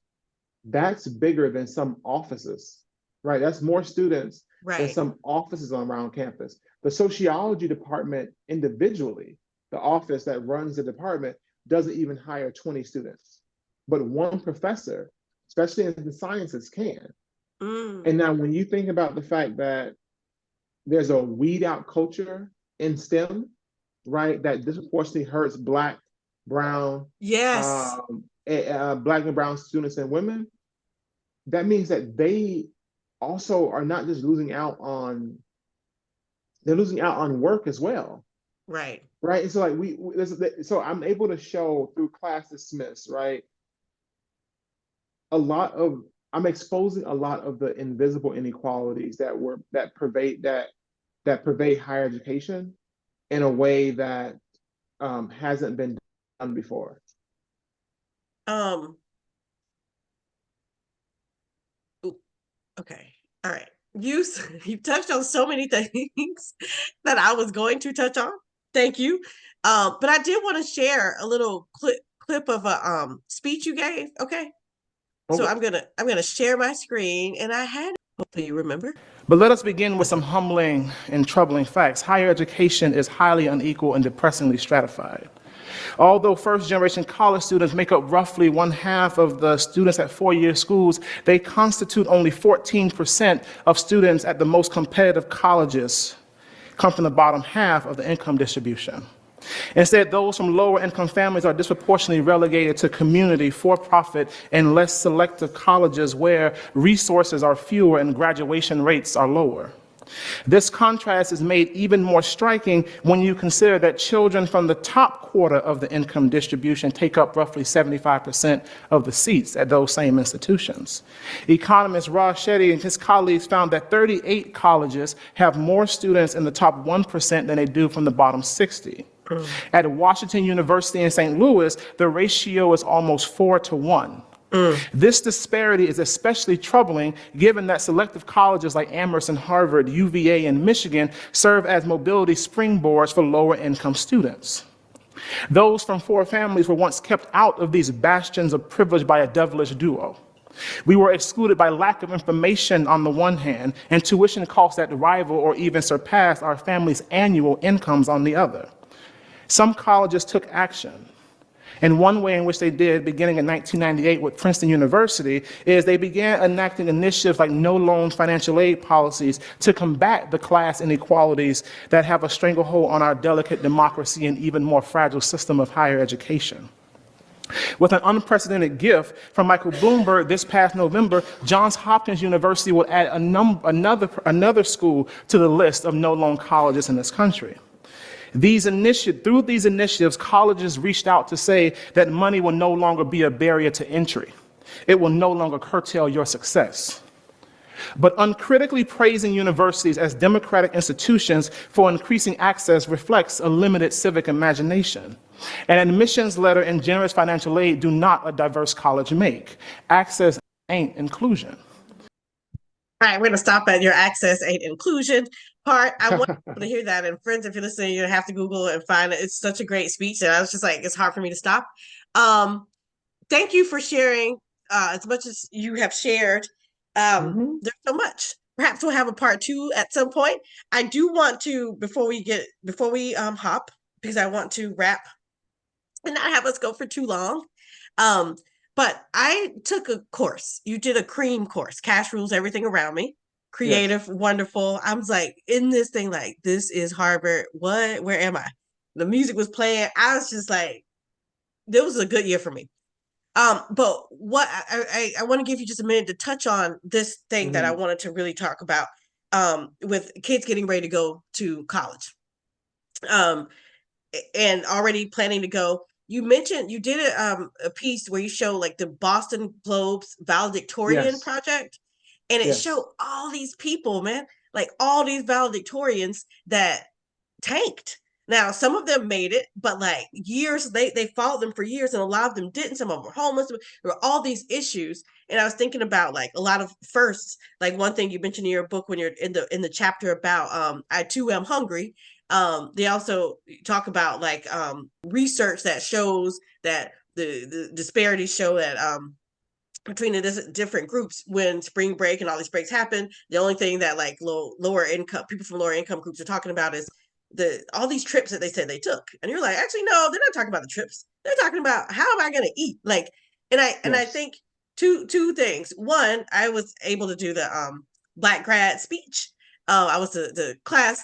That's bigger than some offices, right? That's more students than Right. some offices around campus. The sociology department individually, the office that runs the department, doesn't even hire 20 students. But one professor, especially in the sciences, can. Mm. And now when you think about the fact that there's a weed out culture in STEM, right, that disproportionately hurts brown, Yes. black and brown students and women, that means that they also are not just losing out on, they're losing out on work as well, Right. right? And so like so I'm able to show through class dismissed, right, a lot of, I'm exposing a lot of the invisible inequalities that pervade higher education in a way that hasn't been done before. Um, okay. All right. You you touched on so many things that I was going to touch on. Thank you. But I did want to share a little clip of a speech you gave. Okay. So Okay. I'm gonna share my screen, and I had, hopefully you remember. But let us begin with some humbling and troubling facts. Higher education is highly unequal and depressingly stratified. Although first-generation college students make up roughly 1/2 of the students at four-year schools, they constitute only 14% of students at the most competitive colleges, come from the bottom half of the income distribution. Instead, those from lower income families are disproportionately relegated to community, for-profit, and less selective colleges where resources are fewer and graduation rates are lower. This contrast is made even more striking when you consider that children from the top quarter of the income distribution take up roughly 75% of the seats at those same institutions. Economist Raj Shetty and his colleagues found that 38 colleges have more students in the top 1% than they do from the bottom 60. At Washington University in St. Louis, the ratio is almost 4-1. This disparity is especially troubling given that selective colleges like Amherst and Harvard, UVA, and Michigan serve as mobility springboards for lower income students. Those from poor families were once kept out of these bastions of privilege by a devilish duo. We were excluded by lack of information on the one hand, and tuition costs that rival or even surpass our families' annual incomes on the other. Some colleges took action. And one way in which they did, beginning in 1998 with Princeton University, is they began enacting initiatives like no-loan financial aid policies to combat the class inequalities that have a stranglehold on our delicate democracy and even more fragile system of higher education. With an unprecedented gift from Michael Bloomberg this past November, Johns Hopkins University will add another school to the list of no-loan colleges in this country. Through these initiatives, colleges reached out to say that money will no longer be a barrier to entry. It will no longer curtail your success. But uncritically praising universities as democratic institutions for increasing access reflects a limited civic imagination. An admissions letter and generous financial aid do not a diverse college make. Access ain't inclusion. All right, we're going to stop at your access aid inclusion part. I want people to hear that. And friends, if you're listening, you have to Google and find it. It's such a great speech. And I was just like, it's hard for me to stop. Thank you for sharing as much as you have shared. There's so much. Perhaps we'll have a part 2 at some point. I do want to, before we hop, because I want to wrap and not have us go for too long. But I took a course. You did a cream course, Cash Rules Everything Around Me. Creative, yes. Wonderful. I was like in this thing, like, this is Harvard. What? Where am I? The music was playing. I was just like, this was a good year for me. But what I want to give you just a minute to touch on this thing that I wanted to really talk about with kids getting ready to go to college. And already planning to go. You mentioned you did a piece where you show like the Boston Globe's valedictorian project, and it showed all these people, man, like all these valedictorians that tanked. Now, some of them made it, but like years, they followed them for years, and a lot of them didn't. Some of them were homeless. There were all these issues. And I was thinking about like a lot of firsts, like one thing you mentioned in your book when you're in the chapter about I too am hungry. They also talk about like research that shows that the disparities show that between the different groups when spring break and all these breaks happen, the only thing that like lower income people from lower income groups are talking about is all these trips that they said they took. And you're like, actually, no, they're not talking about the trips. They're talking about how am I going to eat? Like, and I think two things. One, I was able to do the Black grad speech. I was the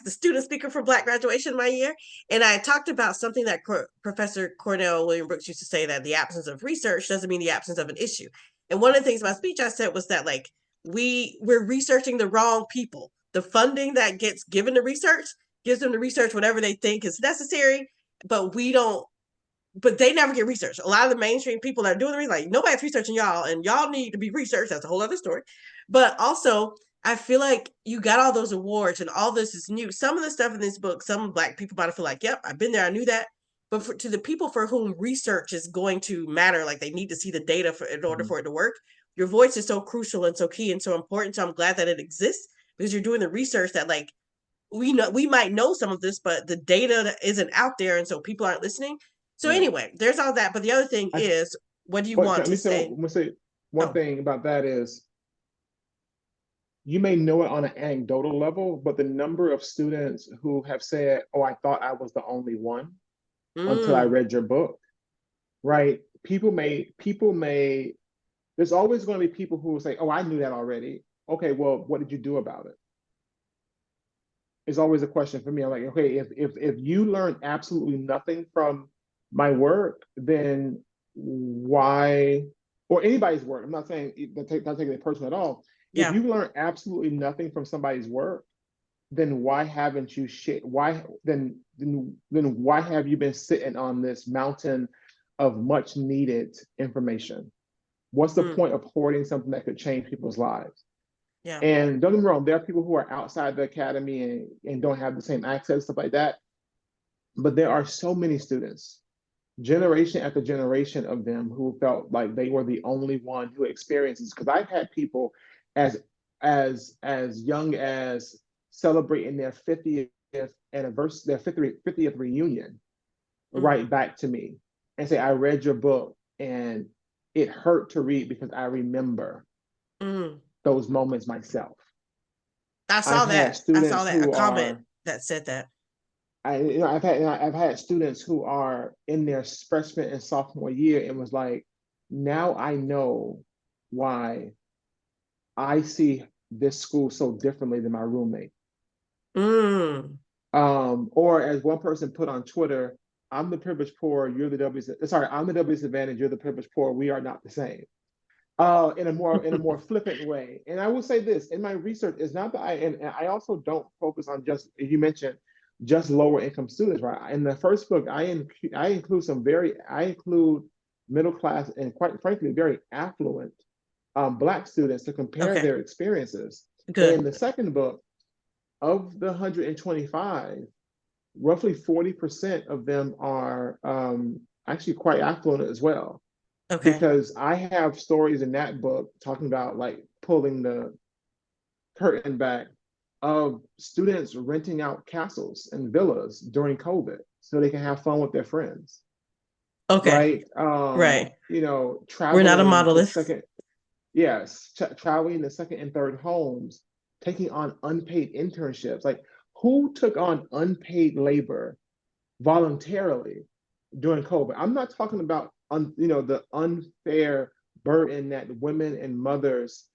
student speaker for Black graduation my year, and I talked about something that Professor Cornell William Brooks used to say, that the absence of research doesn't mean the absence of an issue. And one of the things in my speech I said was that like we're researching the wrong people. The funding that gets given to research gives them to research whatever they think is necessary, but we don't. But they never get researched. A lot of the mainstream people that are doing the research, like nobody's researching y'all, and y'all need to be researched. That's a whole other story. But also, I feel like you got all those awards and all this is new. Some of the stuff in this book, some Black people might feel like, yep, I've been there, I knew that. But to the people for whom research is going to matter, like they need to see the data in order for it to work, your voice is so crucial and so key and so important. So I'm glad that it exists, because you're doing the research that like we might know some of this, but the data isn't out there, and so people aren't listening. So anyway, there's all that. But the other thing is, what do you want to say? Let me say one thing about that is, you may know it on an anecdotal level, but the number of students who have said, "Oh, I thought I was the only one until I read your book," right? People may. There's always going to be people who will say, "Oh, I knew that already." Okay, well, what did you do about it? Is always a question for me. I'm like, okay, if you learn absolutely nothing from my work, then why, or anybody's work? I'm not saying not taking it personal at all. If you learn absolutely nothing from somebody's work, then why haven't you why then why have you been sitting on this mountain of much needed information? What's the point of hoarding something that could change people's lives? Yeah. And don't get me wrong, there are people who are outside the academy and don't have the same access, stuff like that. But there are so many students, generation after generation of them, who felt like they were the only one who experienced this. Because I've had people as young as celebrating their 50th anniversary, their 50th reunion, write back to me and say, "I read your book and it hurt to read because I remember those moments myself." I saw that. I saw that a comment that said that. I've had students who are in their freshman and sophomore year and was like, "Now I know why I see this school so differently than my roommate." Or as one person put on Twitter, "I'm the privileged poor, you're the I'm the W disadvantage, you're the privileged poor. We are not the same." In a more flippant way. And I will say this, in my research, it's not that and I also don't focus on just, you mentioned, just lower income students, right? In the first book, I include middle class and, quite frankly, very affluent Black students to compare their experiences. In the second book, of the 125, roughly 40% of them are actually quite affluent as well. Because I have stories in that book talking about like pulling the curtain back of students renting out castles and villas during COVID so they can have fun with their friends. Right. You know, traveling. We're not a monolith. Traveling to second and third homes, taking on unpaid internships. Like, who took on unpaid labor voluntarily during COVID? I'm not talking about the unfair burden that women and mothers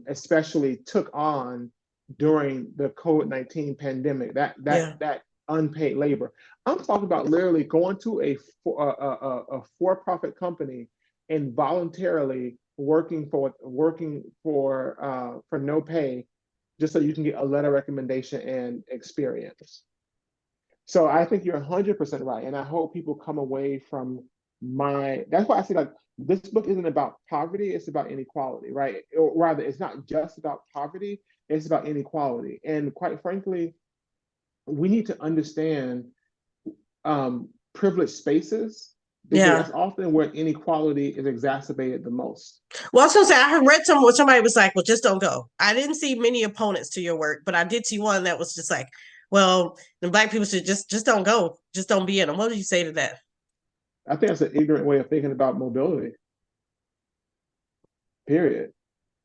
especially took on during the COVID-19 pandemic, that unpaid labor. I'm talking about literally going to a for-profit company and voluntarily working for no pay, just so you can get a letter of recommendation and experience. So I think you're 100% right, and I hope people come away from that's why I say, like, this book isn't about poverty, it's about inequality, right? Or rather, it's not just about poverty, it's about inequality. And quite frankly, we need to understand privileged spaces, because Yeah. that's often where inequality is exacerbated the most. Well, I was gonna say I read where somebody was like, "Well, just don't go." I didn't see many opponents to your work, but I did see one that was just like, "Well, the Black people should just don't go, just don't be in them." What do you say to that? I think that's an ignorant way of thinking about mobility. Period.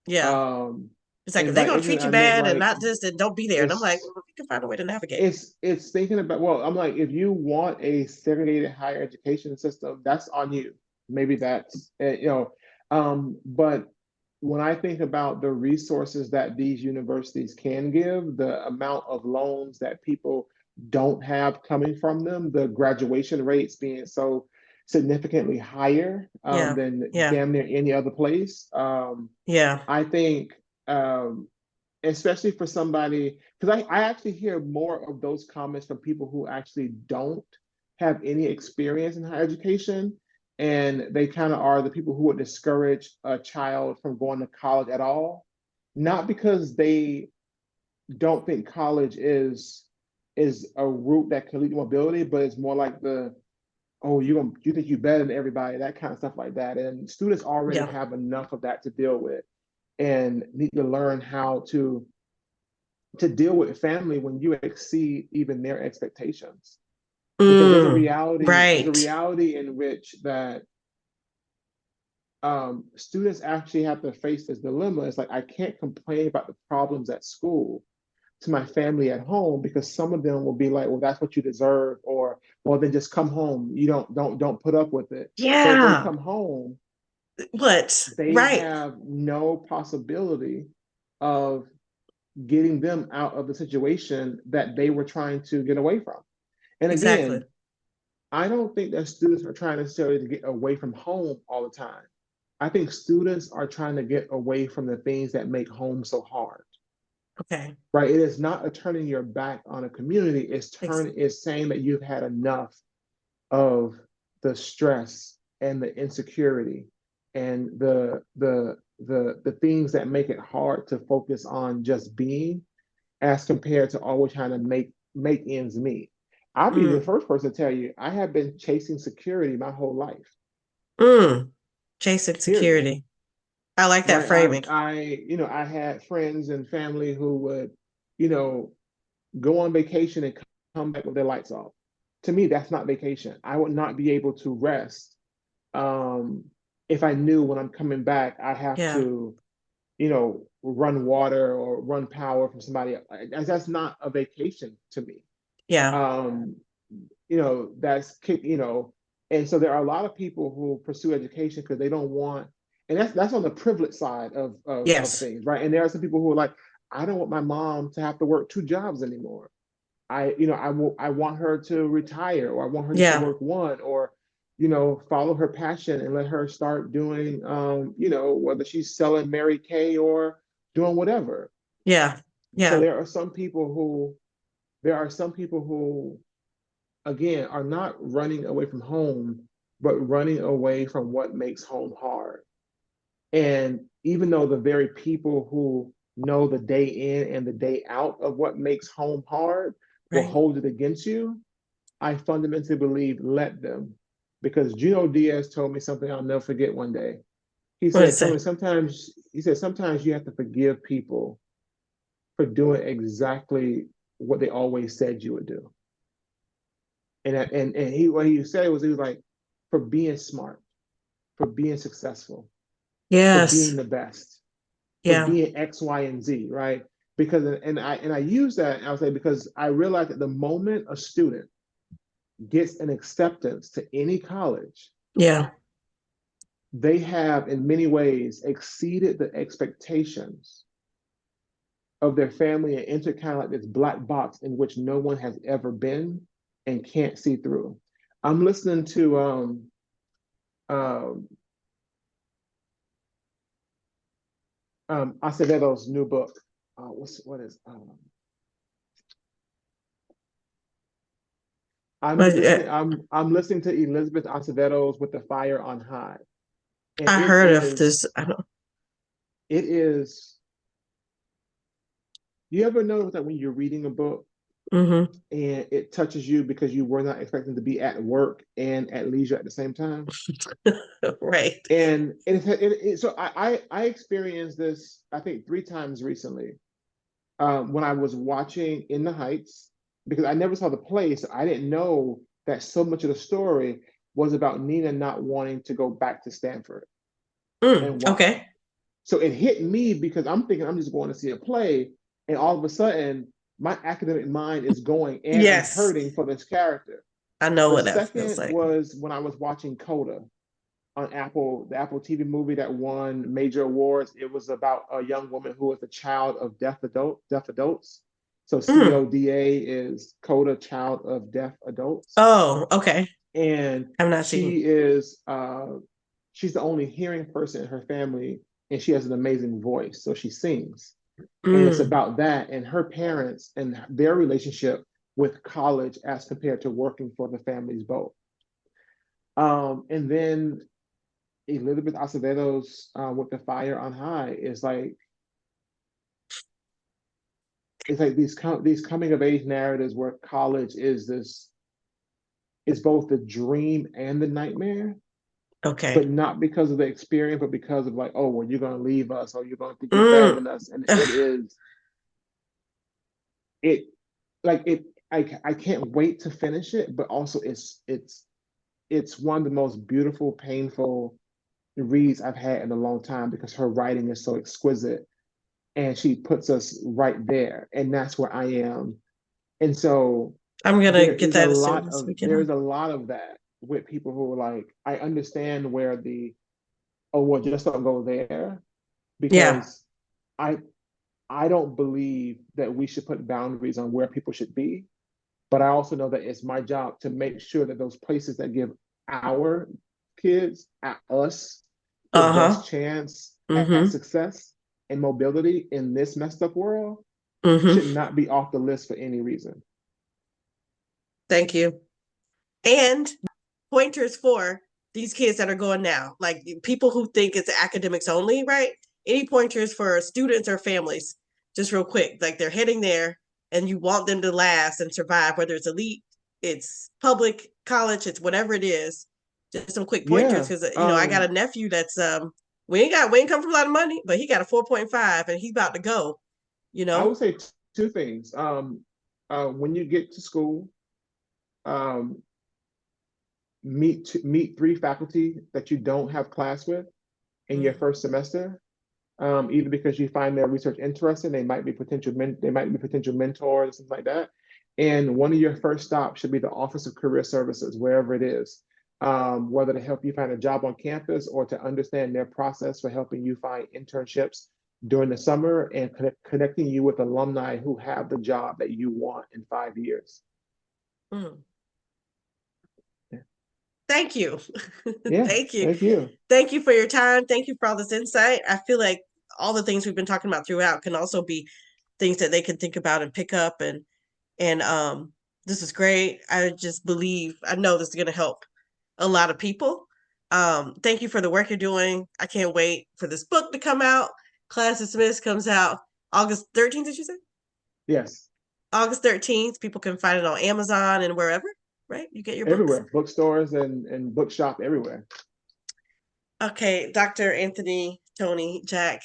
Yeah, Um, it's like if and they're by gonna ignorant, treat you I meant bad and like not just, then don't be there. And I'm like, it's well, we can find a way to navigate. it's thinking about, well, I'm like, if you want a segregated higher education system, that's on you. Maybe that's but when I think about the resources that these universities can give, the amount of loans that people don't have coming from them, the graduation rates being so significantly higher Yeah, than yeah, damn near any other place. yeah. I think especially for somebody, because I actually hear more of those comments from people who actually don't have any experience in higher education. And they kind of are the people who would discourage a child from going to college at all. Not because they don't think college is a route that can lead to mobility, but it's more like oh, you think you're better than everybody, that kind of stuff like that. And students already Yeah. have enough of that to deal with and need to learn how to deal with family when you exceed even their expectations. Because there's a Right. reality in which that students actually have to face this dilemma. It's like, I can't complain about the problems at school to my family at home, because some of them will be like, well, that's what you deserve, or well, then just come home. You don't put up with it. But if they Yeah. come home, What? they Right. have no possibility of getting them out of the situation that they were trying to get away from. And Exactly. again, I don't think that students are trying necessarily to get away from home all the time. I think students are trying to get away from the things that make home so hard. Okay. Right? It is not a turning your back on a community. Ex- It's saying that you've had enough of the stress and the insecurity and the things that make it hard to focus on just being, as compared to always trying to make ends meet. I'll be the mm, first person to tell you, I have been chasing security my whole life. mm. Chasing Period. security. I like that Right. framing. I had friends and family who would, you know, go on vacation and come back with their lights off. To me, that's not vacation. I would not be able to rest um, if I knew when I'm coming back, I have Yeah. to, run water or run power from somebody else. That's not a vacation to me. Yeah. Um, and so there are a lot of people who pursue education because they don't want, and that's on the privilege side of Yes. things, right? And there are some people who are like, I don't want my mom to have to work two jobs anymore. I want her to retire, or I want her just to Yeah. work one, or follow her passion and let her start doing whether she's selling Mary Kay or doing whatever. Yeah. So Yeah. there are some people who again are not running away from home, but running away from what makes home hard. And even though the very people who know the day in and the day out of what makes home hard will Right. hold it against you, I fundamentally believe let them. Because Gino Diaz told me something I'll never forget one day. He What said, is Tony, it? sometimes you have to forgive people for doing exactly what they always said you would do. And what he said was, he was like, for being smart, for being successful, for being Yes. the best, for Yeah. being X, Y, and Z, right? Because and I use that, I would say, because I realized that the moment a student gets an acceptance to any college, Yeah. they have in many ways exceeded the expectations of their family and entered kind of like this black box in which no one has ever been and can't see through. I'm listening to um, Aceveto's new book. What is I'm But listening. I'm listening to Elizabeth Aceveto's "With the Fire on High," and I heard of this. I don't. it is. You ever notice that when you're reading a book, Mm-hmm. and it touches you because you were not expecting to be at work and at leisure at the same time. Right. And so I experienced this, I think, 3 times recently, when I was watching In the Heights, because I never saw the play, so I didn't know that so much of the story was about Nina not wanting to go back to Stanford and why. Okay. So it hit me because I'm thinking I'm just going to see a play, and all of a sudden my academic mind is going, and I'm Yes. hurting for this character. I know The what that feels second like. was when I was watching Coda on Apple, the Apple TV movie that won major awards. It was about a young woman who was a child of deaf adults. So CODA is Coda, child of deaf adults. Oh, okay. And I'm not seeing. she's the only hearing person in her family, and she has an amazing voice, so she sings. And it's Mm. about that and her parents and their relationship with college as compared to working for the families both. And then Elizabeth Acevedo's With the Fire on High is like, it's like these coming of age narratives where college is both the dream and the nightmare, Okay. but not because of the experience, but because of like, oh, well, you're gonna leave us, or you're gonna think you're better Mm. than us. And it is it like it I can't wait to finish it, but also it's one of the most beautiful, painful reads I've had in a long time because her writing is so exquisite and she puts us right there. And that's where I am. And so I'm gonna get that as soon as we get there's on. a lot of that with people who are like, I understand where oh, well, just don't go there, Yeah. because I I don't believe that we should put boundaries on where people should be. But I also know that it's my job to make sure that those places that give our kids, at us, the Uh-huh. best chance at Mm-hmm. success and mobility in this messed up world should Mm-hmm. not be off the list for any reason. Thank you. And pointers for these kids that are going now, like people who think it's academics only, right? Any pointers for students or families, just real quick, like they're heading there and you want them to last and survive, whether it's elite, it's public, college, it's whatever it is. Just some quick pointers, Yeah. because I got a nephew that's we ain't come from a lot of money, but he got a 4.5 and he's about to go. I would say two things. When you get to school, um, meet 3 faculty that you don't have class with in your first semester, either because you find their research interesting, they might be potential mentors, something like that. And one of your first stops should be the Office of Career Services, wherever it is, whether to help you find a job on campus or to understand their process for helping you find internships during the summer and connecting you with alumni who have the job that you want in 5 years. Mm. Thank you. Yeah, Thank you. thank you. Thank you for your time. Thank you for all this insight. I feel like all the things we've been talking about throughout can also be things that they can think about and pick up, and this is great. I just believe, I know this is going to help a lot of people. Thank you for the work you're doing. I can't wait for this book to come out. Class Dismissed comes out August 13th, did you say? Yes. August 13th. People can find it on Amazon and wherever, right? You get your books? Everywhere, bookstores and bookshop everywhere. Okay, Dr. Anthony, Tony, Jack,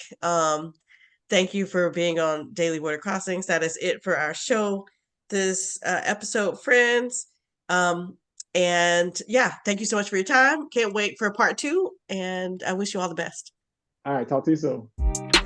thank you for being on Daily Border Crossings. That is it for our show this episode, friends. And yeah, thank you so much for your time. Can't wait for part 2, and I wish you all the best. All right, talk to you soon.